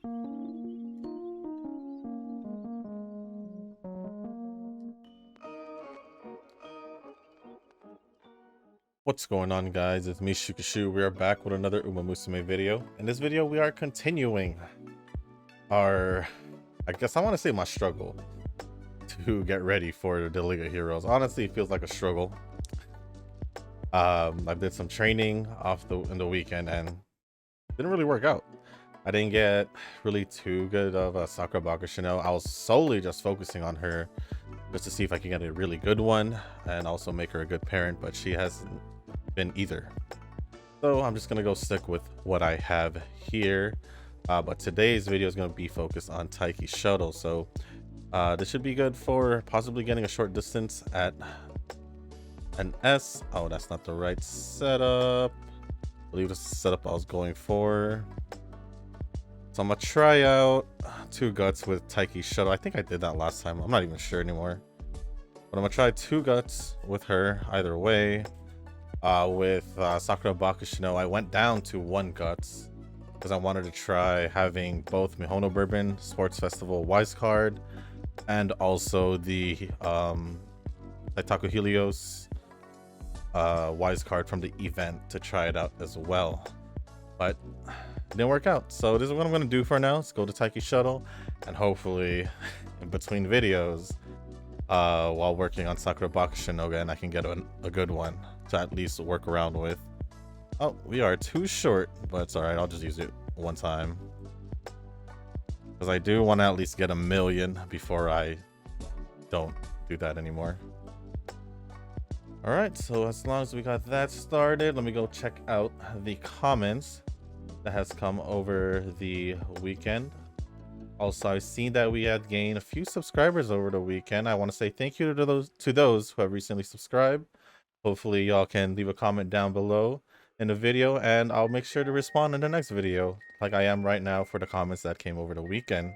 What's going on, guys? It's me, Shukashu. We are back with another Musume video. In this video, we are continuing our, I guess I want to say my struggle to get ready for the League of Heroes. Honestly, it feels like a struggle. I did some training in the weekend and didn't really work out. I didn't get really too good of a Sakura Bakushino. I was solely just focusing on her just to see if I can get a really good one and also make her a good parent, but she hasn't been either. So I'm just gonna go stick with what I have here. But today's video is gonna be focused on Taiki Shuttle. So this should be good for possibly getting a short distance at an S. Oh, that's not the right setup. I believe this is the setup I was going for. So I'm gonna try out 2 guts with Taiki Shuttle. I think I did that last time. I'm not even sure anymore. But I'm gonna try 2 guts with her either way. With Sakura Bakushino, I went down to 1 guts because I wanted to try having both Mihono Bourbon Sports Festival Wise card and also the Taiko Helios Wise card from the event to try it out as well. But it didn't work out. So this is what I'm going to do for now. Let's go to Taiki Shuttle, and hopefully in between videos, while working on Sakura Bakushino again, I can get a good one to at least work around with. Oh, we are too short, but it's alright. I'll just use it one time, because I do want to at least get 1 million before I don't do that anymore. Alright, so as long as we got that started, let me go check out the comments that has come over the weekend. Also, I've seen that we had gained a few subscribers over the weekend. I want to say thank you to those who have recently subscribed. Hopefully y'all can leave a comment down below in the video, and I'll make sure to respond in the next video like I am right now for the comments that came over the weekend.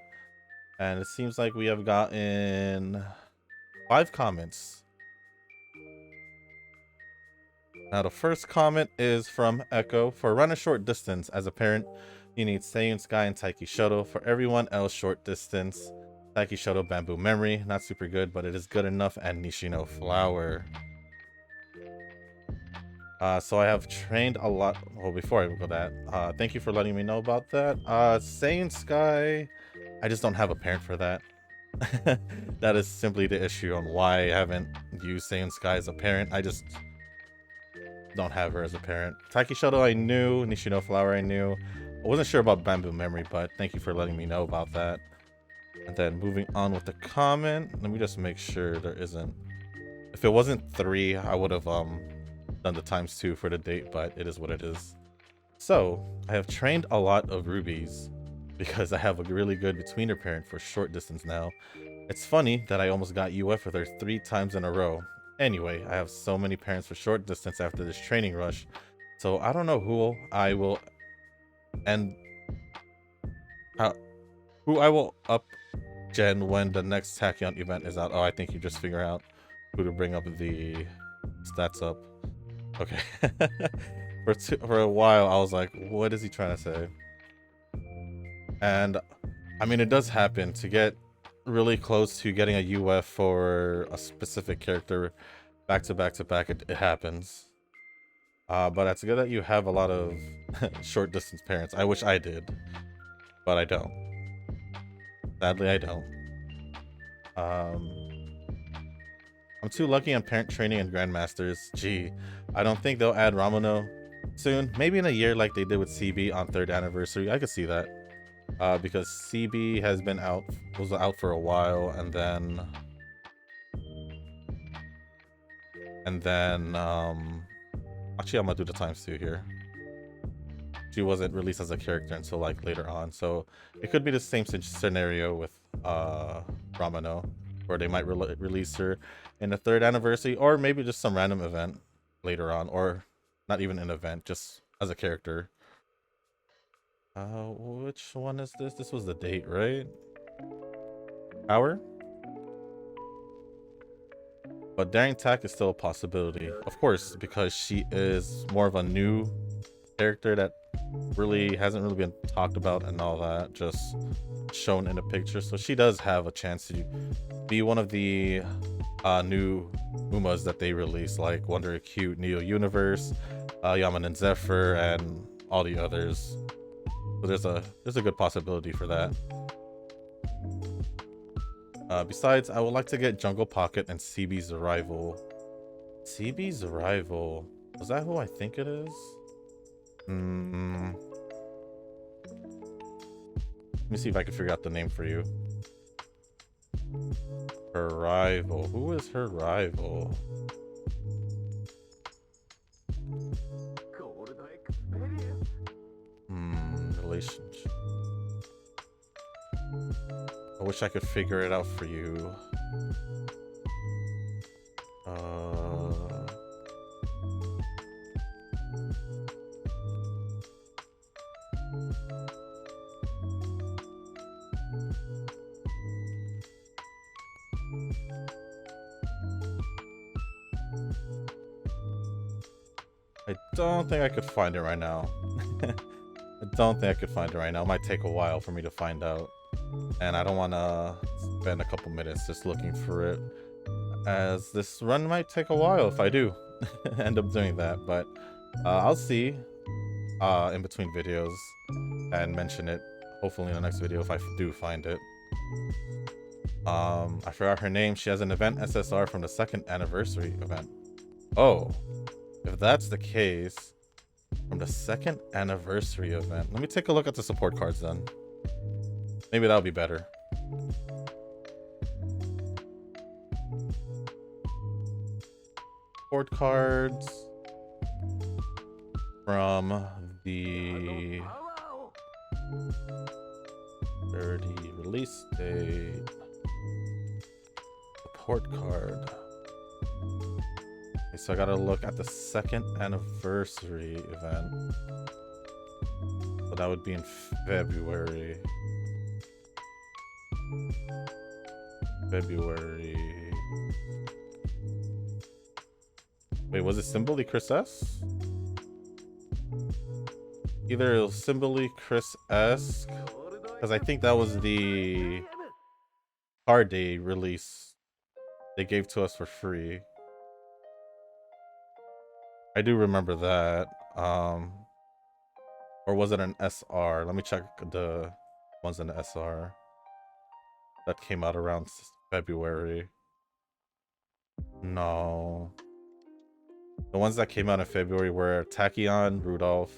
And it seems like we have gotten 5 comments. Now the first comment is from Echo. For run a short distance as a parent, you need Saiyan Sky and Taiki Shuttle. For everyone else, short distance, Taiki Shuttle Bamboo Memory. Not super good, but it is good enough, and Nishino Flower. So I have trained a lot. Well, before I go that, thank you for letting me know about that. Saiyan Sky, I just don't have a parent for that. That is simply the issue on why I haven't used Saiyan Sky as a parent. I just don't have her as a parent. Taiki Shuttle I knew, Nishino Flower I knew. I wasn't sure about Bamboo Memory, but thank you for letting me know about that. And then moving on with the comment, let me just make sure there isn't. If it wasn't 3, I would have done the ×2 for the date, but it is what it is. So I have trained a lot of rubies because I have a really good betweener parent for short distance now. It's funny that I almost got UF with her 3 times in a row. Anyway, I have so many parents for short distance after this training rush, so I don't know who I will up gen when the next Tachyon event is out. Oh, I think you just figure out who to bring up the stats up. Okay. For a while I was like, what is he trying to say? And I mean, it does happen to get really close to getting a UF for a specific character back to back. It happens. But it's good that you have a lot of short distance parents. I wish I did, but I don't. Sadly, I don't. I'm too lucky on parent training and grandmasters. Gee, I don't think they'll add Ramano soon. Maybe in a year like they did with CB on 3rd anniversary. I could see that. Because CB has been was out for a while, and then actually I'm gonna do the ×2 here. She wasn't released as a character until like later on, so it could be the same scenario with Ramano, where they might release her in the 3rd anniversary, or maybe just some random event later on, or not even an event, just as a character. Which one is this? This was the date, right? Power? But Daring Tack is still a possibility, of course, because she is more of a new character that really hasn't really been talked about and all that, just shown in a picture. So she does have a chance to be one of the new Umas that they release, like Wonder Acute, Neo Universe, Yaman and Zephyr, and all the others. So there's a good possibility for that. Besides, I would like to get Jungle Pocket and CB's Arrival. CB's Arrival, is that who I think it is? Let me see if I can figure out the name for you. Her rival. Who is her rival? Relationship. I wish I could figure it out for you. I don't think I could find it right now. I don't think I could find it right now. It might take a while for me to find out. And I don't want to spend a couple minutes just looking for it, as this run might take a while if I do end up doing that. But I'll see in between videos and mention it hopefully in the next video if I do find it. I forgot her name. She has an event SSR from the 2nd anniversary event. Oh, if that's the case, from the 2nd anniversary event, let me take a look at the support cards then. Maybe that'll be better. Support cards from the 30 release date. Support card. Okay, so I gotta look at the 2nd anniversary event. So that would be in February. Wait, was it Symboli Chris S? Either it was Symboli Chris S, because I think that was the card day release they gave to us for free. I do remember that. Or was it an SR? Let me check the ones in the SR that came out around February. No. The ones that came out in February were Tachyon, Rudolph,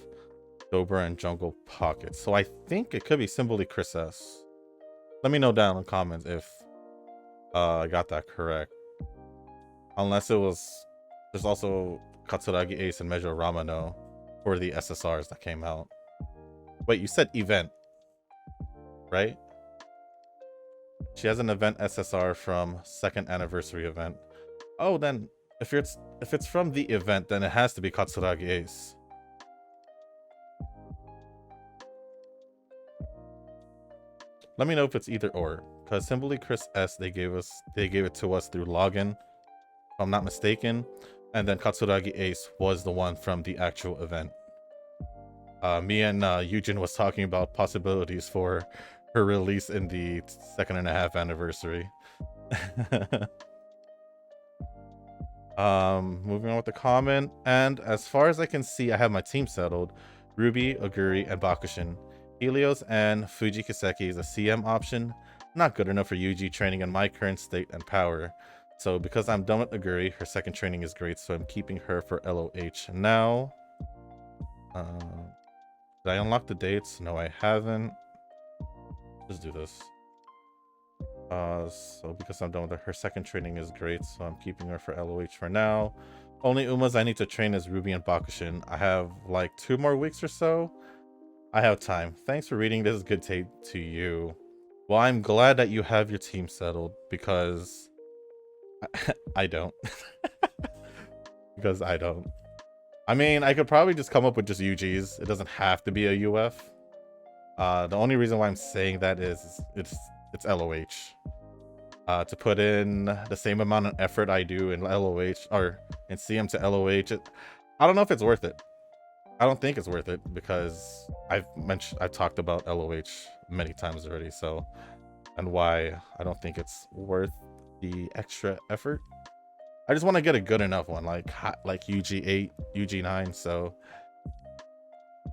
Dobra, and Jungle Pocket. So I think it could be Symboli Chris S. Let me know down in the comments if I got that correct. Unless it was... There's also Katsuragi Ace and Measure Ramano for the SSRs that came out. Wait, you said event, right? She has an event SSR from 2nd anniversary event. Oh, then if it's from the event, then it has to be Katsuragi Ace. Let me know if it's either or, because Symboli Chris S they gave it to us through login, if I'm not mistaken, and then Katsuragi Ace was the one from the actual event. Me and Yujin was talking about possibilities for her release in the 2.5 anniversary. Moving on with the comment, and as far as I can see, I have my team settled. Ruby, Oguri, and Bakushin. Helios and Fuji Kiseki is a CM option. Not good enough for Yuji training in my current state and power. So because I'm done with Oguri, her 2nd training is great, so I'm keeping her for LOH now. Did I unlock the dates? No, I haven't. Let's do this. So because I'm done with her, her 2nd training is great, so I'm keeping her for LOH for now. Only Umas I need to train is Ruby and Bakushin. I have like 2 more weeks or so. I have time. Thanks for reading. This is good tape to you. Well, I'm glad that you have your team settled, because I don't. Because I don't. I mean, I could probably just come up with just UGs. It doesn't have to be a UF. The only reason why I'm saying that is it's LOH. To put in the same amount of effort I do in LOH or in CM to LOH, I don't know if it's worth it. I don't think it's worth it because I've talked about LOH many times already, so, and why I don't think it's worth the extra effort. I just want to get a good enough one, like UG8, UG9, so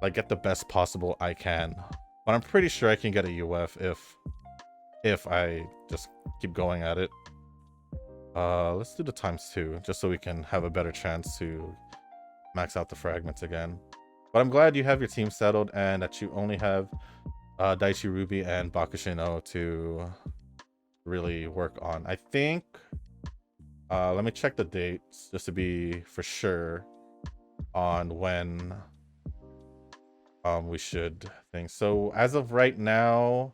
like get the best possible I can. But I'm pretty sure I can get a UF if I just keep going at it. Let's do the ×2 just so we can have a better chance to max out the fragments again. But I'm glad you have your team settled and that you only have Daichi Ruby and Bakushino to really work on. I think, let me check the dates just to be for sure on when we should think. So as of right now,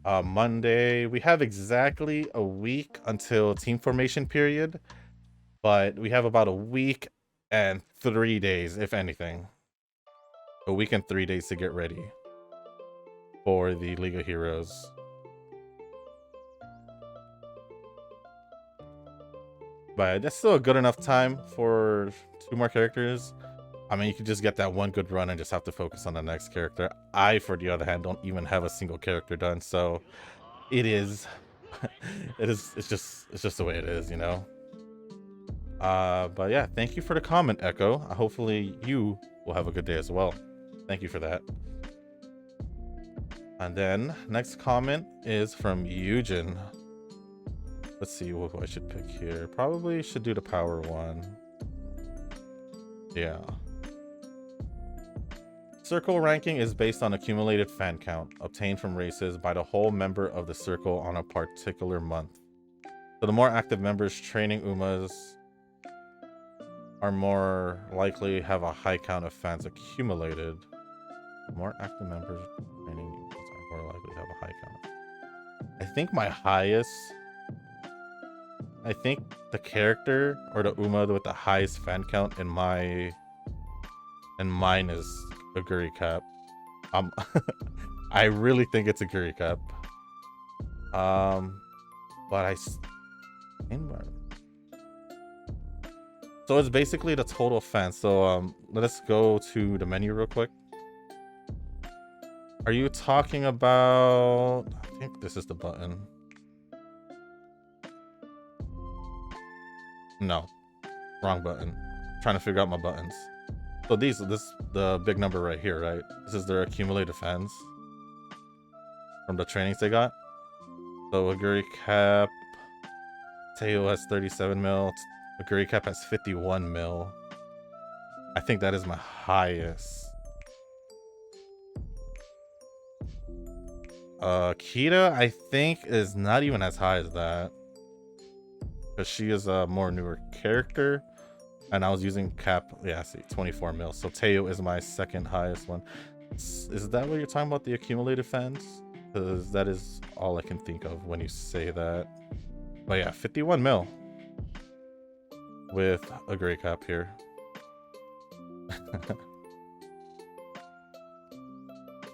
Monday, we have exactly a week until team formation period, but we have about a week and 3 days, if anything. A week and 3 days to get ready for the League of Heroes. But that's still a good enough time for 2 more characters. I mean, you could just get that one good run and just have to focus on the next character. I, for the other hand, don't even have a single character done, so it is it's just the way it is, you know. But yeah, thank you for the comment, Echo. Hopefully you will have a good day as well. Thank you for that. And then next comment is from Eugen. Let's see what I should pick here. Probably should do the power one. Yeah. Circle ranking is based on accumulated fan count obtained from races by the whole member of the circle on a particular month. So the more active members training Umas are more likely have a high count of fans accumulated. More active members training Umas are more likely to have a high count. I think my highest, I think the character or the Uma with the highest fan count in mine is Aguri Cap. I really think it's Aguri Cap. But so it's basically the total fans. So let us go to the menu real quick. Are you talking about, I think this is the button. No, wrong button. I'm trying to figure out my buttons. So this the big number right here, right? This is their accumulated fans from the trainings they got. So Aguri Cap, Teo has 37 mil. Aguri Cap has 51 mil. I think that is my highest. Kita, I think, is not even as high as that, because she is a more newer character. And I was using Cap, yeah, see, 24 mil. So Teo is my second highest one. Is that what you're talking about, the accumulated fans? Because that is all I can think of when you say that. But yeah, 51 mil with a gray cap here.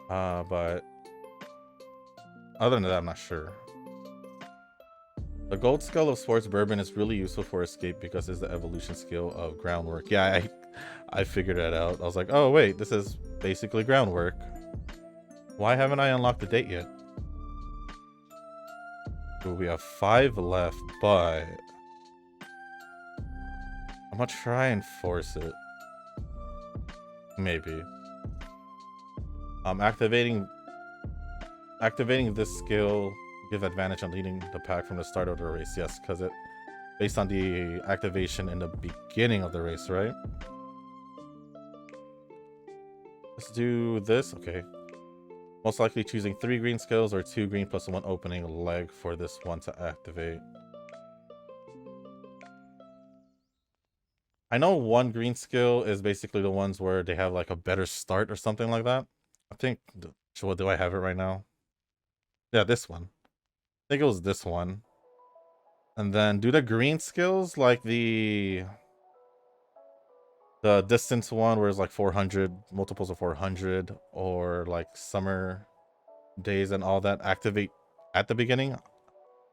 But other than that, I'm not sure. The gold skull of sports bourbon is really useful for escape because it's the evolution skill of groundwork. Yeah, I figured that out. I was like, oh wait, this is basically groundwork. Why haven't I unlocked the date yet? Ooh, we have 5 left, but I'm gonna try and force it. Maybe. Activating this skill give advantage on leading the pack from the start of the race. Yes, because it based on the activation in the beginning of the race, right? Let's do this. Okay. Most likely choosing 3 green skills or 2 green plus 1 opening leg for this one to activate. I know 1 green skill is basically the ones where they have like a better start or something like that. I think, what do I have it right now? Yeah, this one. I think it was this one. And then do the green skills like the distance one where it's like 400, multiples of 400, or like summer days and all that activate at the beginning.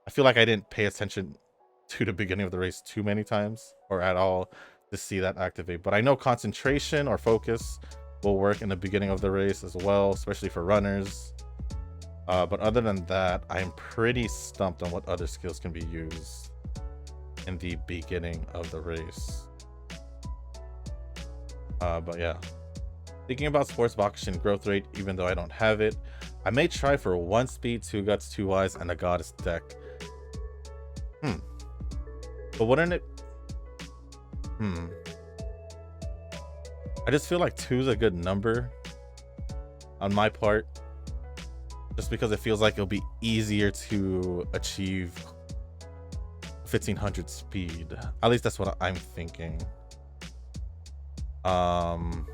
I feel like I didn't pay attention to the beginning of the race too many times or at all to see that activate. But I know concentration or focus will work in the beginning of the race as well, especially for runners. But other than that, I'm pretty stumped on what other skills can be used in the beginning of the race. But yeah, thinking about sports boxing growth rate, even though I don't have it, I may try for 1 speed, 2 guts, 2 wise, and a goddess deck. But wouldn't it? I just feel like 2 is a good number on my part, just because it feels like it'll be easier to achieve 1500 speed. At least that's what I'm thinking. I'm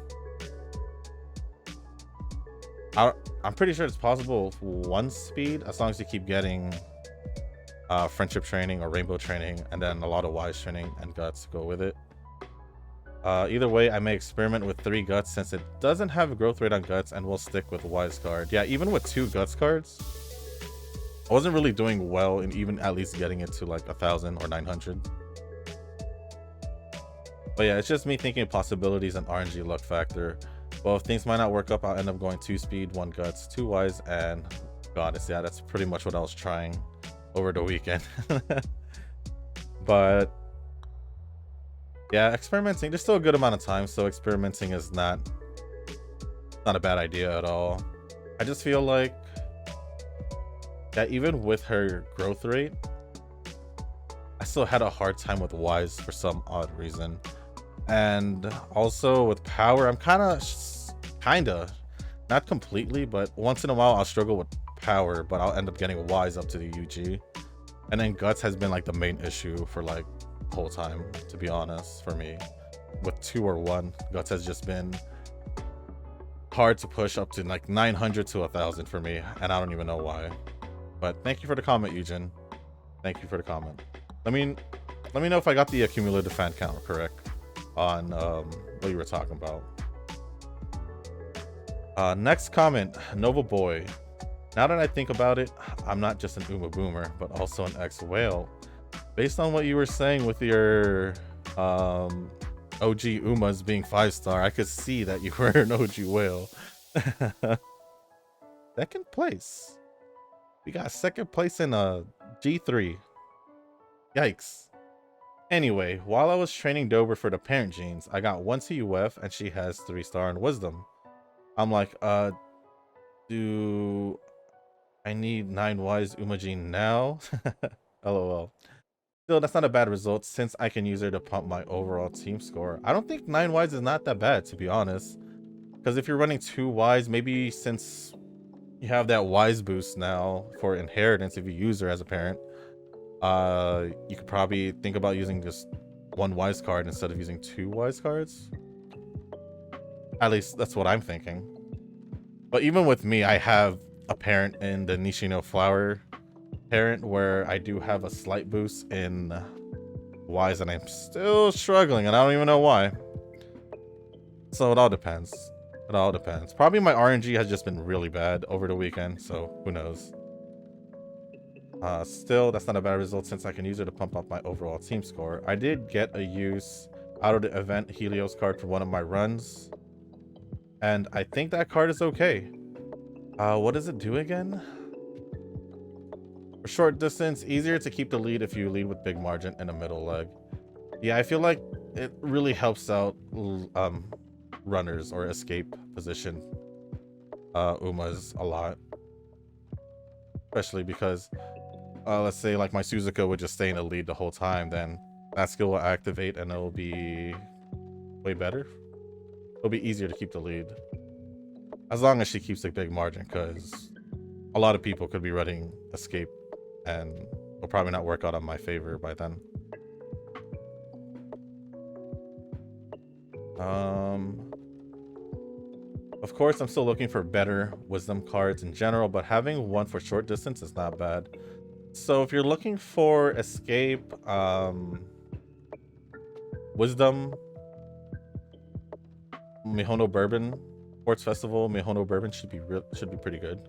pretty sure it's possible 1 speed as long as you keep getting friendship training or rainbow training, and then a lot of wise training and guts to go with it. Either way, I may experiment with 3 guts since it doesn't have a growth rate on guts, and we'll stick with wise card. Yeah, even with 2 guts cards, I wasn't really doing well in even at least getting it to like 1000 or 900. But yeah, it's just me thinking possibilities and RNG luck factor. Well, if things might not work up, I'll end up going 2 speed, 1 guts, 2 wise, and goddess. Yeah, that's pretty much what I was trying over the weekend. But yeah, experimenting, there's still a good amount of time, so experimenting is not a bad idea at all. I just feel like that even with her growth rate, I still had a hard time with wise for some odd reason. And also with power, I'm kinda not completely, but once in a while I'll struggle with power, but I'll end up getting wise up to the UG. And then guts has been like the main issue for like the whole time, to be honest, for me. With 2 or 1, guts has just been hard to push up to like 900 to 1000 for me, and I don't even know why. But thank you for the comment, Eugen. Thank you for the comment. Let me know if I got the cumulative fan count correct on what you were talking about. Next comment, Nova Boy. Now that I think about it, I'm not just an Uma Boomer, but also an ex-whale. Based on what you were saying with your OG Umas being 5-star, I could see that you were an OG whale. 2nd place. We got 2nd place in G3. Yikes. Anyway, while I was training Dober for the parent genes, I got 1 CUF and she has 3-star in wisdom. I'm like, do I need 9 wise Uma gene now? LOL. Still, that's not a bad result since I can use her to pump my overall team score. I don't think 9 wise is not that bad, to be honest. Because if you're running 2 wise, maybe since you have that wise boost now for inheritance, if you use her as a parent, you could probably think about using just 1 wise card instead of using 2 wise cards. At least that's what I'm thinking. But even with me, I have a parent in the Nishino Flower parent where I do have a slight boost in wise, and I'm still struggling, and I don't even know why. So it all depends. It all depends. Probably my RNG has just been really bad over the weekend, so who knows. Still, that's not a bad result since I can use it to pump up my overall team score. I did get a use out of the event Helios card for one of my runs, and I think that card is okay. What does it do again? For short distance, easier to keep the lead if you lead with big margin in the middle leg. Yeah, I feel like it really helps out runners or escape position Umas a lot. Especially because let's say like my Suzuka would just stay in the lead the whole time, then that skill will activate and it'll be way better. It'll be easier to keep the lead. As long as she keeps a big margin, because a lot of people could be running escape and will probably not work out on my favor by then. Of course, I'm still looking for better wisdom cards in general, but having 1 for short distance is not bad. So if you're looking for escape, wisdom, Mihono Bourbon, Sports Festival, Mihono Bourbon should be pretty good.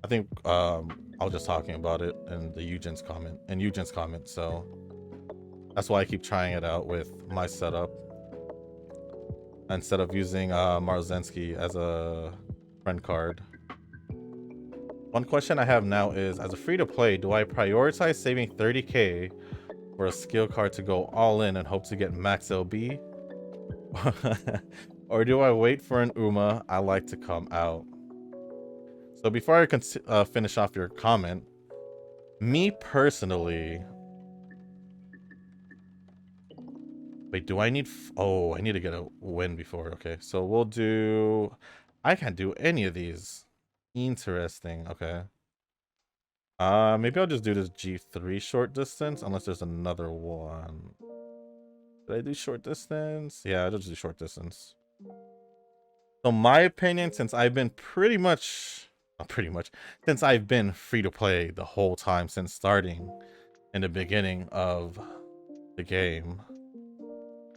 I think I was just talking about it in the Eugen's comment, so That's why I keep trying it out with my setup instead of using Marzensky as a friend card. One question I have now is, as a free-to-play, do I prioritize saving 30k for a skill card to go all in and hope to get max LB? Or do I wait for an UMA I like to come out? So before I finish off your comment, me personally... Wait, do I need... Oh, I need to get a win before. Okay, so we'll do... I can't do any of these. Interesting. Okay. Maybe I'll just do this G3 short distance, unless there's another one. Did I do short distance? Yeah, I'll just do short distance. So my opinion, since I've been since I've been free to play the whole time since starting in the beginning of the game.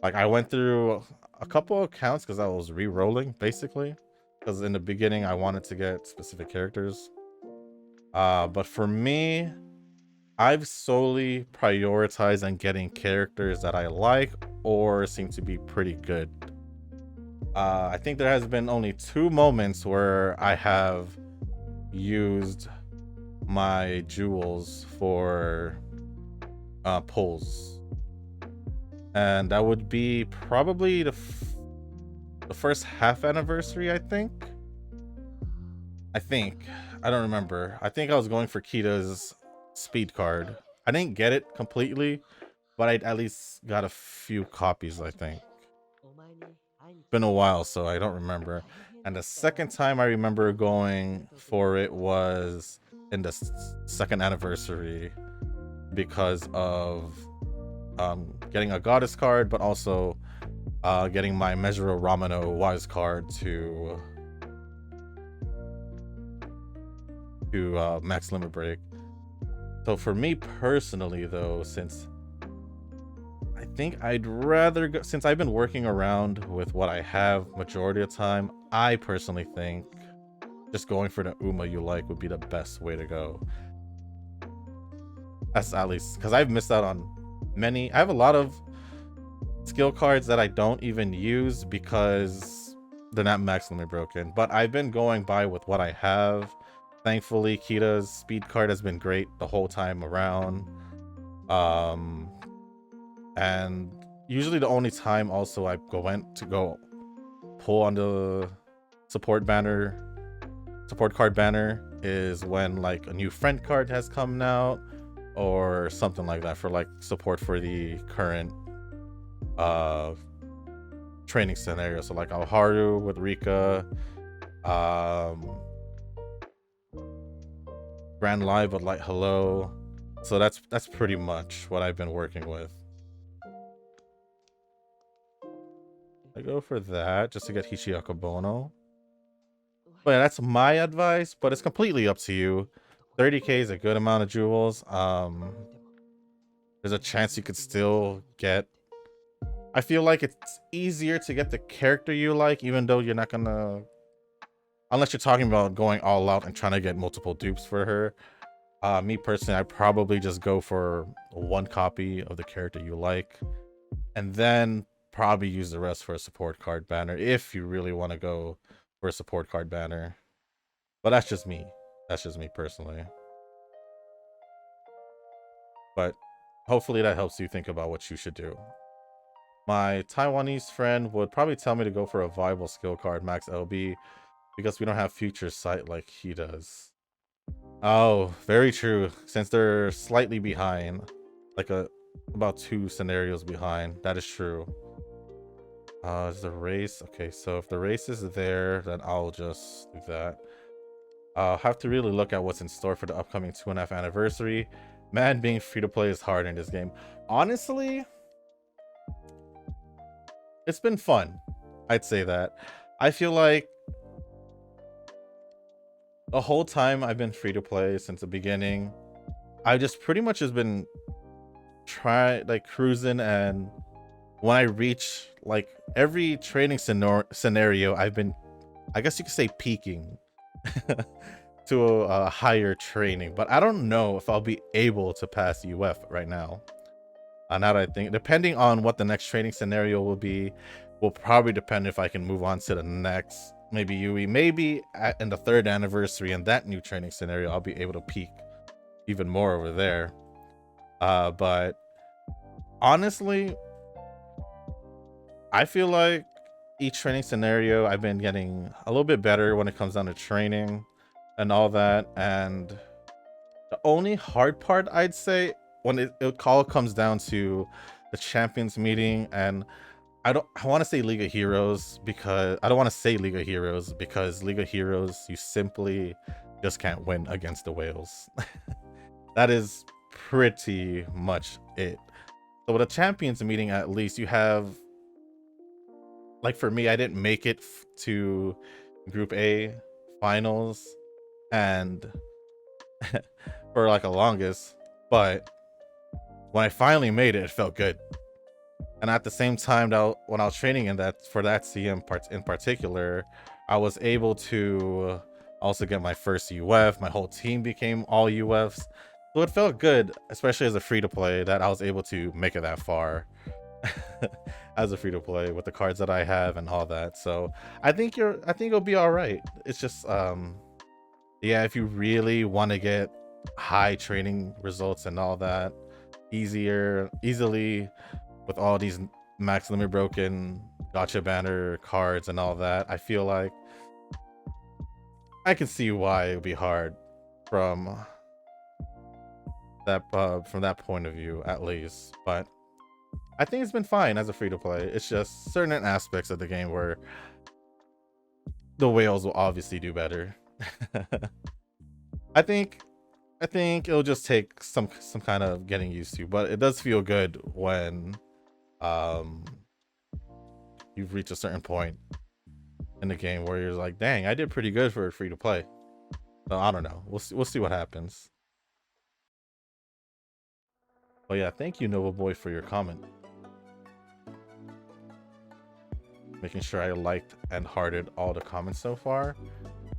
Like, I went through a couple accounts because I was re-rolling, basically. Because in the beginning, I wanted to get specific characters. But for me, I've solely prioritized on getting characters that I like or seem to be pretty good. I think there has been only 2 moments where I have used my jewels for pulls. And that would be probably the first half anniversary, I think. I don't remember. I think I was going for Kita's speed card. I didn't get it completely, but I at least got a few copies, I think. Been a while, so I don't remember. And the second time I remember going for it was in the second anniversary because of getting a goddess card, but also getting my Mezuro Ramano wise card to max limit break. So for me personally, though, since I think I'd rather go, since I've been working around with what I have majority of the time, I personally think just going for the UMA you like would be the best way to go. That's at least because I've missed out on many. I have a lot of skill cards that I don't even use because they're not max limit broken, but I've been going by with what I have. Thankfully, Kita's speed card has been great the whole time around. And usually the only time also I went to go pull on the support card banner is when like a new friend card has come out or something like that for like support for the current training scenario. So like Alharu with Rika, Grand Live with Light Hello. So that's pretty much what I've been working with. I go for that just to get Hishiaka Bono. But yeah, that's my advice, but it's completely up to you. 30k is a good amount of jewels. There's a chance you could still get... I feel like it's easier to get the character you like, even though you're not gonna... Unless you're talking about going all out and trying to get multiple dupes for her. Me personally, I probably just go for 1 copy of the character you like. And then probably use the rest for a support card banner if you really want to go for a support card banner. But that's just me. That's just me personally. But hopefully that helps you think about what you should do. My Taiwanese friend would probably tell me to go for a viable skill card max LB because we don't have future sight like he does. Oh, very true. Since they're slightly behind, like about 2 scenarios behind. That is true. Is the race? Okay, so if the race is there, then I'll just do that. I'll have to really look at what's in store for the upcoming 2.5 anniversary. Man, being free to play is hard in this game. Honestly, it's been fun. I'd say that. I feel like the whole time I've been free to play since the beginning, I just pretty much has been cruising, and when I reach like every training scenario, I've been, I guess you could say, peaking to a higher training, but I don't know if I'll be able to pass UF right now. Now that I think, depending on what the next training scenario will be, will probably depend if I can move on to the next, maybe Yui, maybe in the 3rd anniversary and that new training scenario, I'll be able to peak even more over there. But honestly, I feel like each training scenario, I've been getting a little bit better when it comes down to training and all that. And the only hard part, I'd say, when it all comes down to the champions meeting, and I want to say League of Heroes, because I don't want to say League of Heroes because League of Heroes, you simply just can't win against the whales. That is pretty much it. So with a champions meeting, at least you have, like for me, I didn't make it to Group A finals and for like a longest, but when I finally made it, it felt good. And at the same time, when I was training in that for that CM part in particular, I was able to also get my first UF. My whole team became all UFs, so it felt good, especially as a free to play, that I was able to make it that far as a free to play with the cards that I have and all that. So I think it'll be all right. It's just yeah, if you really want to get high training results and all that easily with all these max limit broken gotcha banner cards and all that, I feel like I can see why it would be hard from that point of view, at least. But I think it's been fine as a free to play. It's just certain aspects of the game where the whales will obviously do better. I think it'll just take some kind of getting used to, but it does feel good when you've reached a certain point in the game where you're like, dang, I did pretty good for a free to play. So I don't know. We'll see what happens. But yeah, thank you, Nova Boy, for your comment. Making sure I liked and hearted all the comments so far.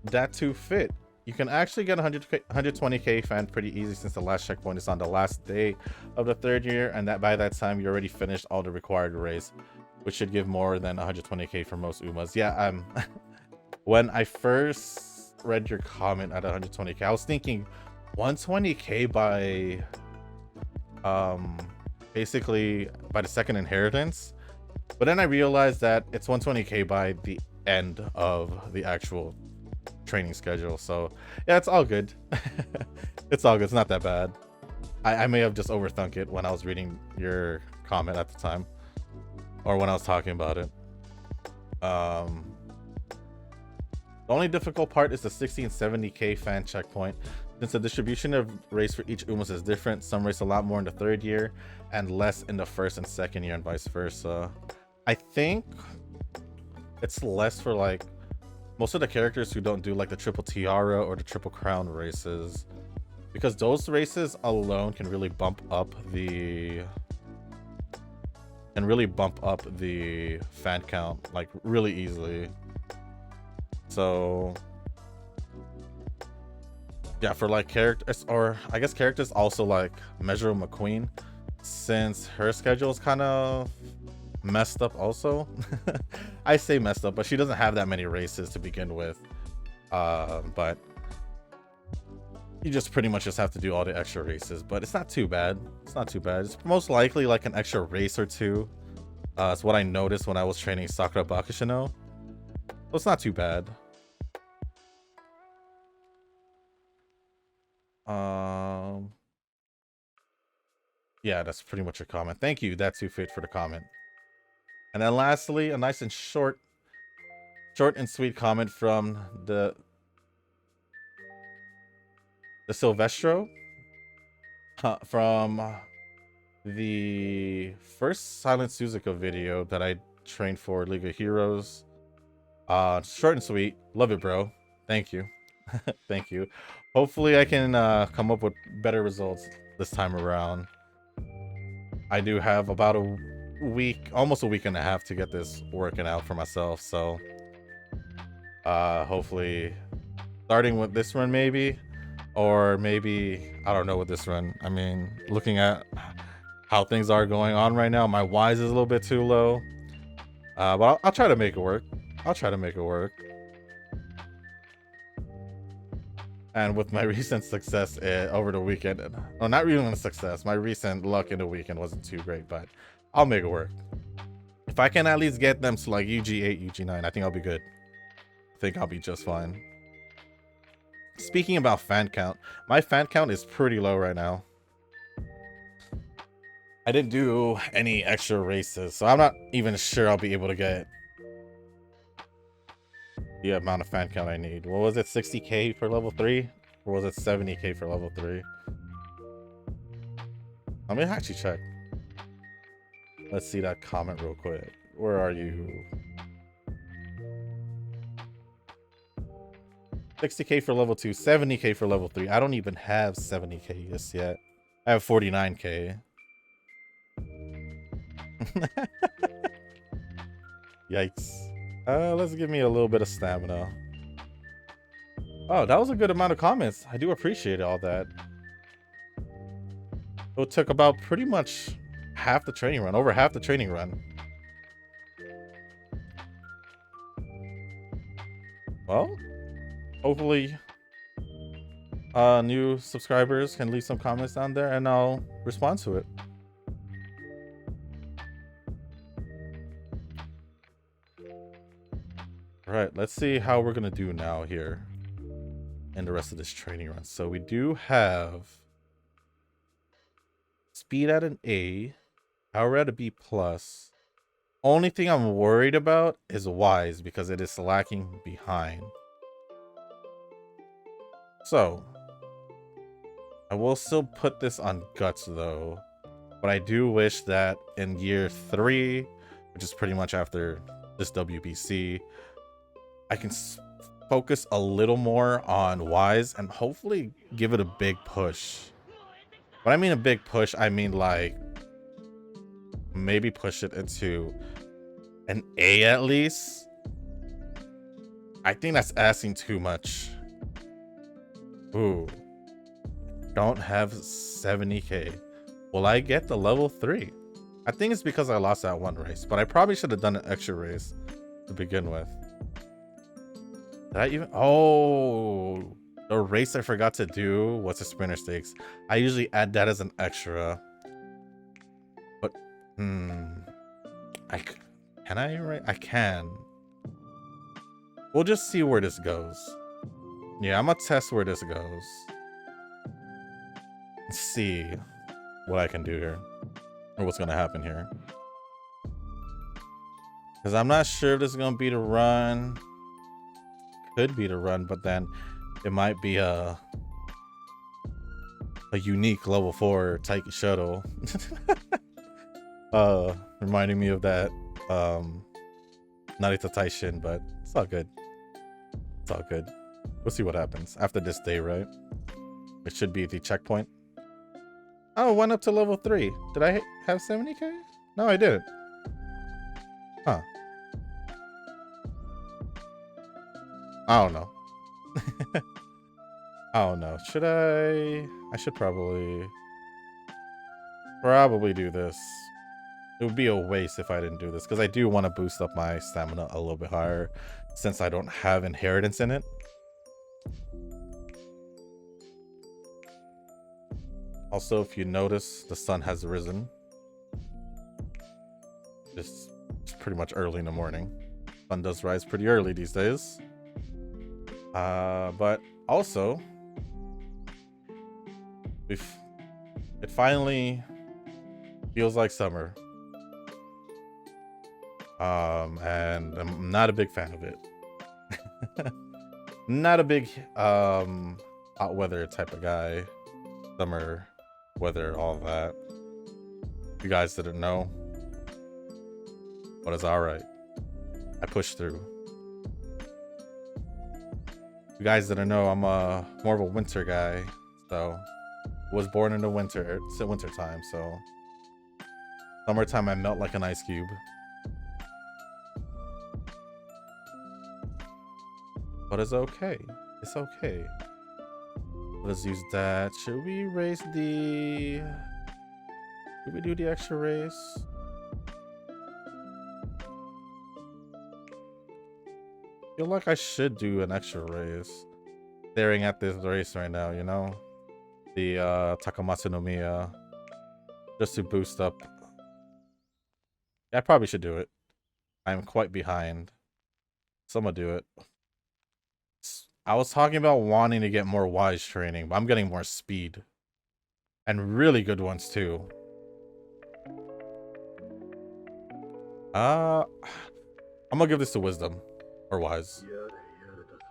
That too fit. You can actually get 120k fan pretty easy, since the last checkpoint is on the last day of the 3rd year, and that by that time you already finished all the required arrays, which should give more than 120k for most Umas. Yeah, when I first read your comment at 120k, I was thinking 120k by basically by the 2nd inheritance, but then I realized that it's 120k by the end of the actual training schedule. So yeah, it's all good. It's all good. It's not that bad. I may have just overthunk it when I was reading your comment at the time, or when I was talking about it. The only difficult part is the 60 and 70k fan checkpoint, since the distribution of race for each Umas is different. Some race a lot more in the 3rd year and less in the 1st and 2nd year, and vice versa. I think it's less for like most of the characters who don't do like the triple tiara or the triple crown races, because those races alone can really bump up the fan count like really easily. So yeah, for like characters, or I guess characters also like Measure McQueen, since her schedule is kind of messed up also. I say messed up, but she doesn't have that many races to begin with. But you just pretty much just have to do all the extra races, but it's not too bad. It's not too bad. It's most likely like an extra race or two. It's what I noticed when I was training Sakura Bakushino. So it's not too bad. Yeah, that's pretty much your comment. Thank you, That's Too Fit, for the comment. And then lastly, a nice and short and sweet comment from the Silvestro, from the first Silent Suzuka video that I trained for League of Heroes. Short and sweet. Love it, bro. Thank you. Thank you. Hopefully I can come up with better results this time around. I do have about a week, almost a week and a half, to get this working out for myself. So hopefully starting with this run, maybe, or maybe I don't know with this run. I mean, looking at how things are going on right now. My Wise is a little bit too low. But I'll try to make it work. I'll try to make it work. And with my recent success over the weekend, well, not really a success. My recent luck in the weekend wasn't too great, but I'll make it work. If I can at least get them to like UG8, UG9, I think I'll be good. I think I'll be just fine. Speaking about fan count, my fan count is pretty low right now. I didn't do any extra races, so I'm not even sure I'll be able to get the amount of fan count I need. What was it, 60k for level 3? Or was it 70k for level 3? Let me actually check. Let's see that comment real quick. Where are you? 60k for level 2, 70k for level 3. I don't even have 70k just yet. I have 49k. Yikes. Let's give me a little bit of stamina. Oh, that was a good amount of comments. I do appreciate all that. It took about pretty much half the training run, over half the training run. Well, hopefully new subscribers can leave some comments down there and I'll respond to it. All right, let's see how we're gonna do now here in the rest of this training run. So we do have speed at an A, power at a B plus. Only thing I'm worried about is Wise because it is lacking behind. So I will still put this on Guts though, but I do wish that in year 3, which is pretty much after this WBC, I can focus a little more on Wise and hopefully give it a big push. When I mean a big push, I mean like maybe push it into an A at least. I think that's asking too much. Ooh. Don't have 70k. Will I get the level 3? I think it's because I lost that one race, but I probably should have done an extra race to begin with. Did I even? Oh, the race I forgot to do was the sprinter stakes. I usually add that as an extra. But, can I? I can. We'll just see where this goes. Yeah, I'm gonna test where this goes. Let's see what I can do here, or what's gonna happen here. Because I'm not sure if this is gonna be the run. Could be the run, but then it might be a unique level 4 Taiki Shuttle. Reminding me of that Narita Taishin, but it's all good. It's all good. We'll see what happens after this day, right? It should be the checkpoint. Oh, it went up to level 3. Did I have 70k? No, I didn't. Huh. I don't know. I don't know. Should I should probably do this. It would be a waste if I didn't do this because I do want to boost up my stamina a little bit higher since I don't have inheritance in it. Also, if you notice, the sun has risen. It's pretty much early in the morning. Sun does rise pretty early these days. But also, it finally feels like summer. And I'm not a big fan of it. Not a big hot weather type of guy. Summer weather, all that. You guys didn't know, but it's all right. I pushed through. You guys didn't know, I'm more of a winter guy, so was born in the winter. It's the winter time, so summertime I melt like an ice cube. But it's okay. It's okay. Let's use that. Should we raise the Did we do the extra race? Feel like I should do an extra race. Staring at this race right now, you know? The Takamatsu no Miya. Just to boost up. Yeah, I probably should do it. I'm quite behind. So I'm gonna do it. I was talking about wanting to get more wise training, but I'm getting more speed. And really good ones too. I'm gonna give this to wisdom. Or wise.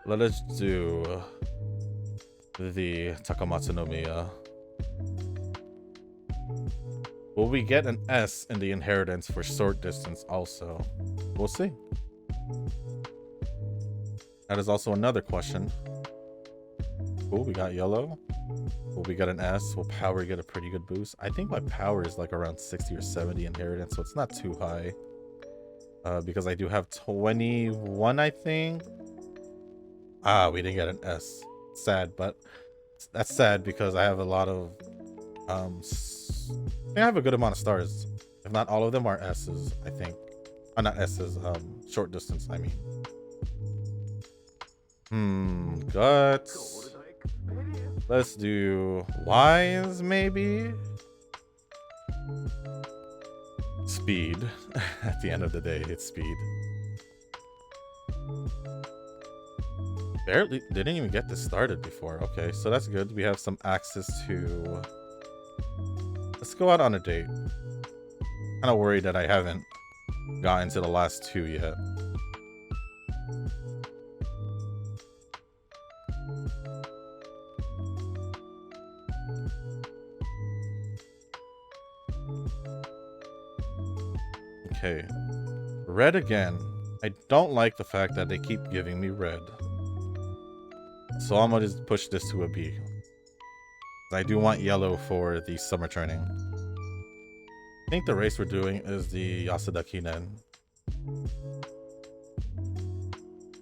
Let us do the Takamatsu no Miya. Will we get an S in the inheritance for short distance also? We'll see. That is also another question. Cool, we got yellow. Will we get an S? Will power get a pretty good boost? I think my power is like around 60 or 70 inheritance, so it's not too high. Because I do have 21, I think. Ah, we didn't get an S. Sad, but that's sad because I have a lot of I think I have a good amount of stars. If not all of them are S's, I think. Not S's, short distance, I mean. Guts. Let's do wise, maybe? Speed. At the end of the day, it's speed. Barely didn't even get this started before. Okay, so that's good. We have some access to. Let's go out on a date. Kind of worried that I haven't gotten to the last two yet. Okay, red again. I don't like the fact that they keep giving me red. So I'm gonna just push this to a B. I do want yellow for the summer training. I think the race we're doing is the Yasuda Kinen.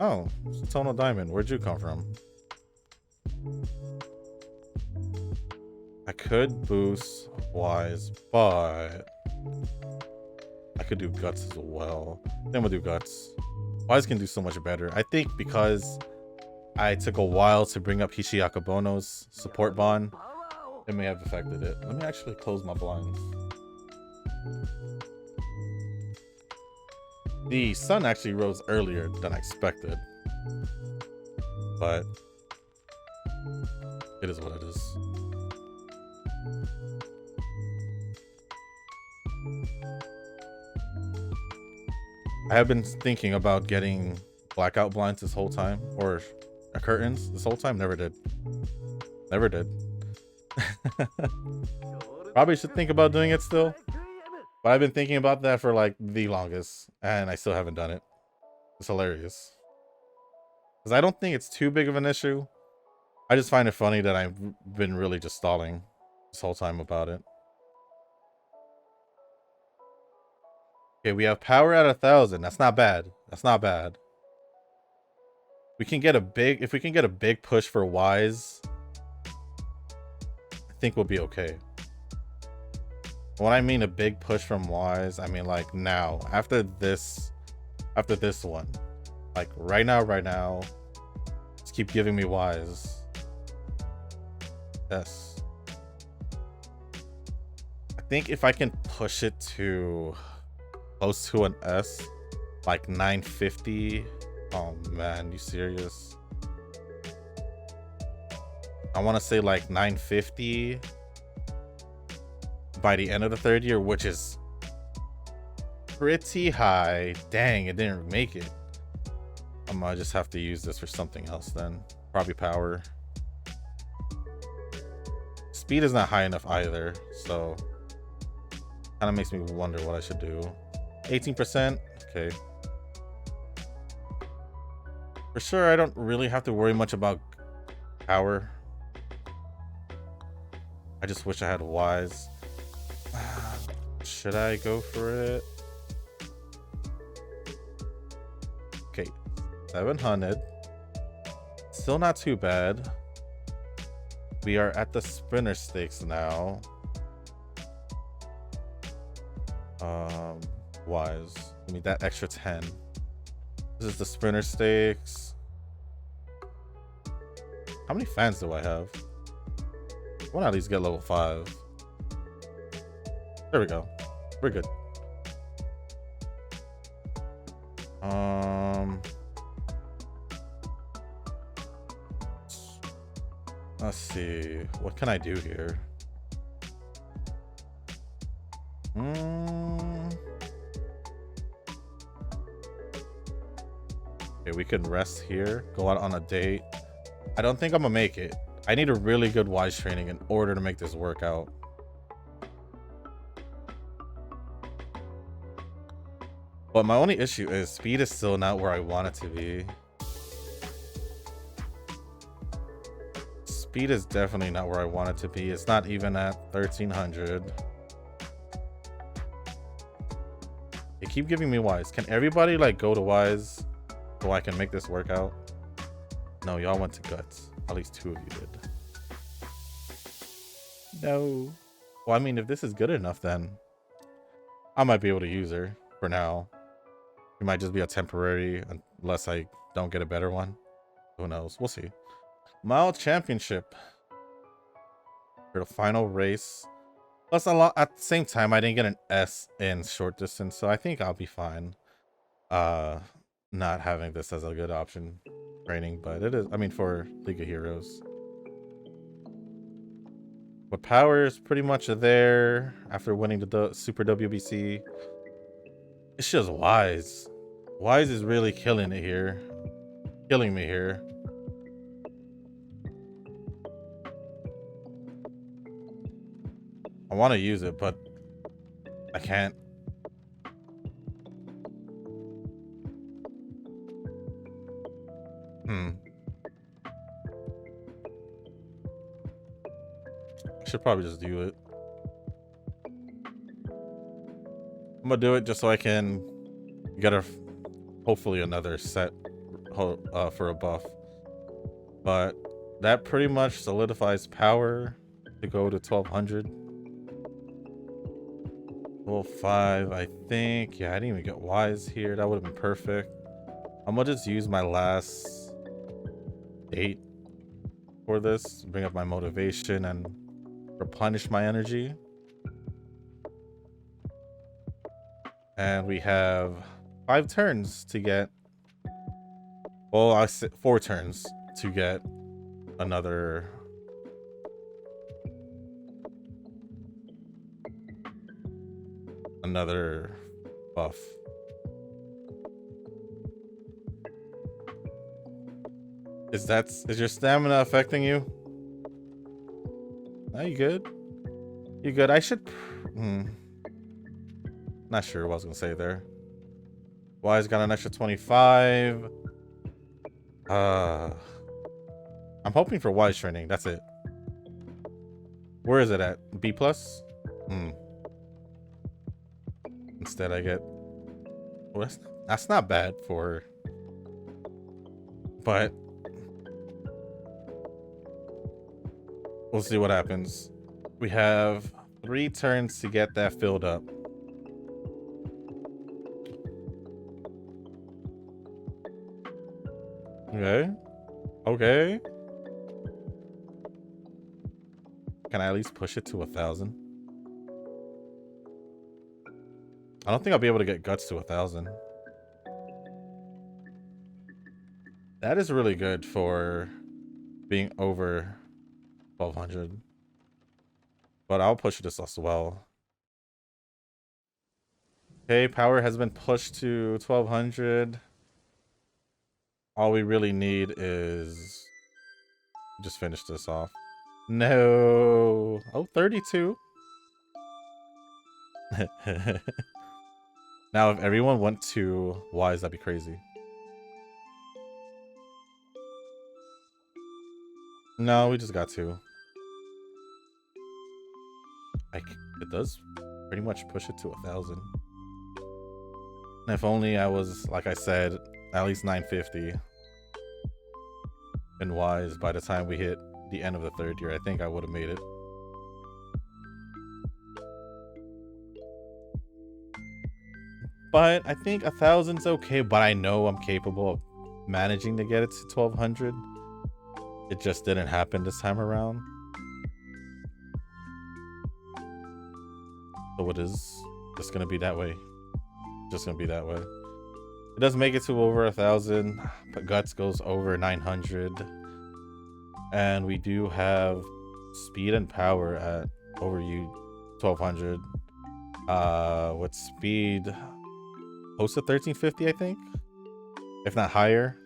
Oh, Tonal Diamond. Where'd you come from? I could boost wise, but I could do guts as well. Then we'll do guts. Wise can do so much better. I think because I took a while to bring up Hishiaka Bono's support bond, it may have affected it. Let me actually close my blinds. The sun actually rose earlier than I expected, but it is what it is. I have been thinking about getting blackout blinds this whole time, or curtains this whole time. Never did. Never did. Probably should think about doing it still, but I've been thinking about that for like the longest, and I still haven't done it. It's hilarious because I don't think it's too big of an issue. I just find it funny that I've been really just stalling this whole time about it. Okay, we have power at 1,000. That's not bad. That's not bad. We can get a big, if we can get a big push for wise, I think we'll be okay. When I mean a big push from wise, I mean like now, after this one, like right now, just keep giving me wise. Yes. I think if I can push it to close to an S, like 950. Oh man, you serious? I want to say like 950 by the end of the third year, which is pretty high. Dang, it didn't make it. I might just have to use this for something else then. Probably power. Speed is not high enough either, so kind of makes me wonder what I should do. 18%, okay. For sure, I don't really have to worry much about power. I just wish I had wise. Should I go for it? Okay, 700. Still not too bad. We are at the sprinter stakes now. Wise. Give me that extra 10. This is the sprinter stakes. How many fans do I have? I want to at least get level 5. There we go. We're good. Let's see. What can I do here? Okay, we can rest here. Go out on a date. I don't think I'm gonna make it. I need a really good wise training in order to make this work out. But my only issue is speed is still not where I want it to be. Speed is definitely not where I want it to be. It's not even at 1300. They keep giving me wise. Can everybody like go to wise so I can make this work out? No, y'all went to guts. At least 2 of you did. No. Well, I mean, if this is good enough, then I might be able to use her for now. It might just be a temporary unless I don't get a better one. Who knows? We'll see. Mile championship for the final race. Plus, a lot at the same time, I didn't get an S in short distance, so I think I'll be fine. Not having this as a good option training, but it is. I mean, for League of Heroes. But power is pretty much there after winning the Super WBC. It's just Wise. Wise is really killing it here. Killing me here. I want to use it, but I can't. I should probably just do it. I'm gonna do it just so I can get a hopefully another set for a buff. But that pretty much solidifies power to go to 1200. Level 5, I think. Yeah, I didn't even get wise here. That would have been perfect. I'm gonna just use my last 8 for this, bring up my motivation and replenish my energy. And we have 5 turns to get, well, I said 4 turns to get another buff. Is your stamina affecting you? Are you good? You good? I should not sure what I was gonna say there. Wise got an extra 25. I'm hoping for wise training. That's it. Where is it at? B plus? Instead I get, well, that's not bad for, but we'll see what happens. We have 3 turns to get that filled up. Okay. Can I at least push it to 1,000? I don't think I'll be able to get guts to 1,000. That is really good for being over 1,200. But I'll push this as well. Okay, power has been pushed to 1,200. All we really need is just finish this off. No. Oh, 32. Now, if everyone went to wise, that'd be crazy. No, we just got 2. Like, it does pretty much push it to 1,000. And if only I was, like I said, at least 950 and wise by the time we hit the end of the 3rd year, I think I would have made it. But I think 1,000's okay, but I know I'm capable of managing to get it to 1,200. It just didn't happen this time around. So it is just gonna be that way. Just gonna be that way. It does make it to over 1,000, but guts goes over 900. And we do have speed and power at over 1,200. What speed? Close to 1,350, I think, if not higher.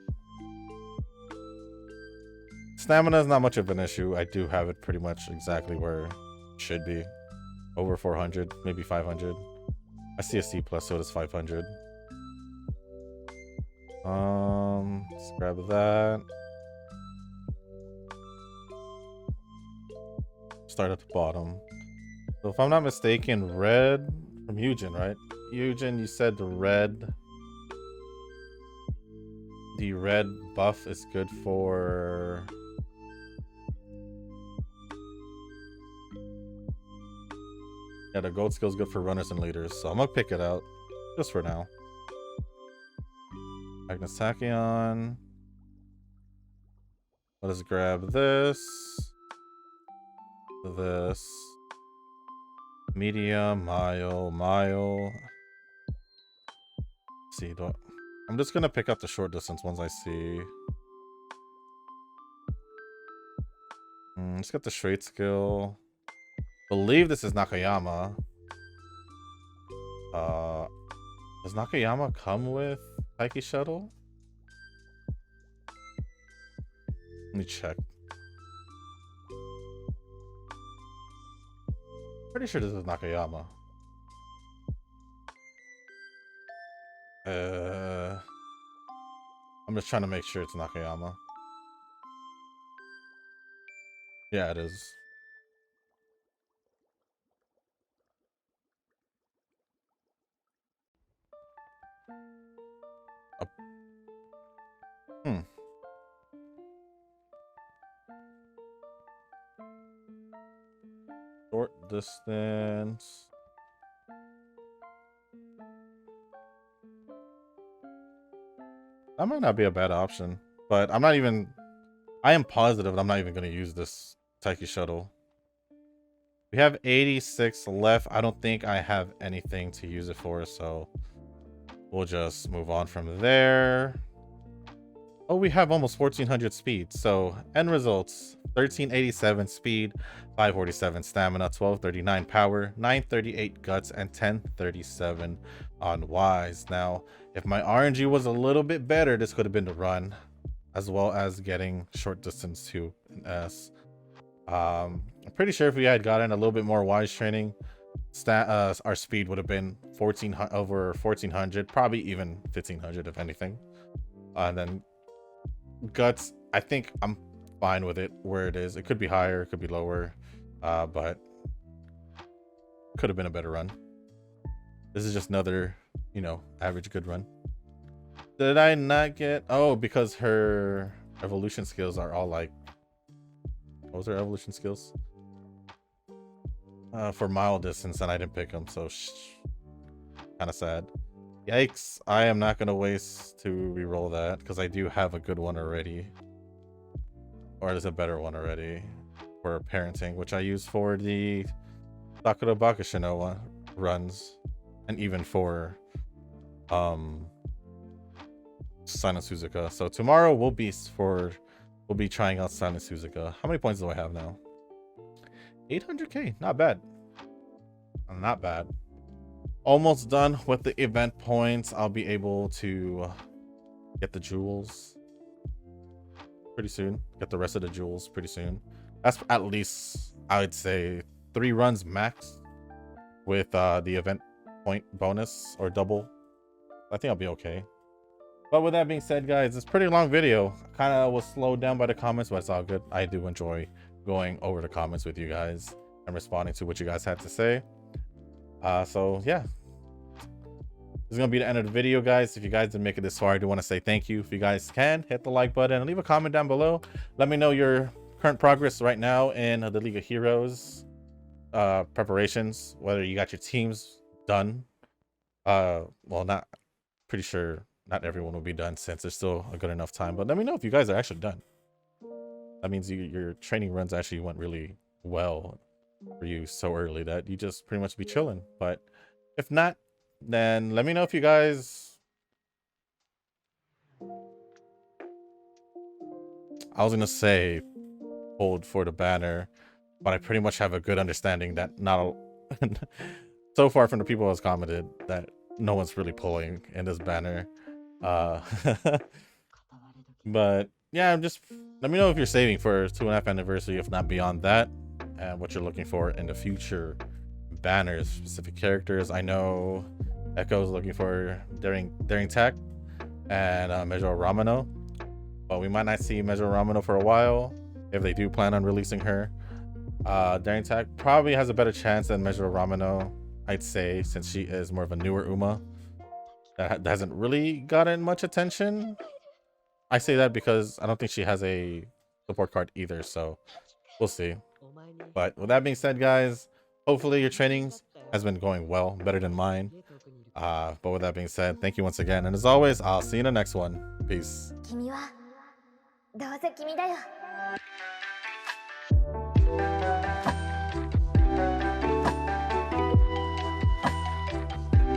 Stamina is not much of an issue. I do have it pretty much exactly where it should be. Over 400, maybe 500. I see a C plus, so it is 500. Let's grab that. Start at the bottom. So if I'm not mistaken, red from Eugen, right? Eugen, you said the red buff is good for the gold skill is good for runners and leaders, so I'm gonna pick it out just for now. Magnus Tachyon. Let us grab this. Medium, mile. Let's see, I'm just gonna pick up the short distance ones I see. Let's get the straight skill. Believe this is Nakayama. Does Nakayama come with Taiki Shuttle? Let me check. Pretty sure this is Nakayama. I'm just trying to make sure it's Nakayama. Yeah, it is. Short distance. That might not be a bad option, but I am positive I'm not even going to use this Taiki Shuttle. We have 86 left. I don't think I have anything to use it for, so we'll just move on from there. Oh, we have almost 1,400 speed. So end results: 1,387 speed, 547 stamina, 1,239 power, 938 guts, and 1037 on wise. Now, if my RNG was a little bit better, this could have been the run, as well as getting short distance to an S. I'm pretty sure if we had gotten a little bit more wise training, our speed would have been over 1,400, probably even 1,500 if anything. And then guts, I think I'm fine with it where it is. It could be higher, it could be lower, but could have been a better run. This is just another, average good run. Did I not get... Oh, because her evolution skills are all like... What was her evolution skills? For mile distance, and I didn't pick them, so kind of sad. Yikes, I am not going to waste to reroll that, because I do have a good one already. Or there's a better one already for parenting, which I use for the Sakura Bakushino runs, and even for Silent Suzuka. So tomorrow we'll be trying out Silent Suzuka. How many points do I have now? 800k, not bad. Not bad. Almost done with the event points. I'll be able to get the jewels pretty soon. Get the rest of the jewels pretty soon. That's at least, I would say, 3 runs max with the event point bonus or double. I think I'll be okay. But with that being said, guys, it's a pretty long video. Kind of was slowed down by the comments, but it's all good. I do enjoy going over the comments with you guys and responding to what you guys had to say. So yeah, this is gonna be the end of the video, guys. If you guys didn't make it this far, I do want to say thank you. If you guys can, hit the like button and leave a comment down below. Let me know your current progress right now in the League of Heroes preparations, whether you got your teams done Well, not pretty sure not everyone will be done since there's still a good enough time. But let me know if you guys are actually done. That means your training runs actually went really well for you so early that you just pretty much be chilling. But if not, then let me know if you guys. I was gonna say hold for the banner, but I pretty much have a good understanding that not so far from the people who has commented that no one's really pulling in this banner. Uh, but yeah, I'm just let me know if you're saving for 2.5 anniversary, if not beyond that, and what you're looking for in the future banners, specific characters. I know Echo's looking for Daring Tech and Mejo Ramano, but we might not see Mejo Ramano for a while if they do plan on releasing her. Daring Tech probably has a better chance than Mejo Ramano, I'd say, since she is more of a newer Uma that hasn't really gotten much attention. I say that because I don't think she has a support card either, so we'll see. But with that being said, guys, hopefully your trainings has been going well, better than mine. But with that being said, thank you once again, and as always, I'll see you in the next one. Peace.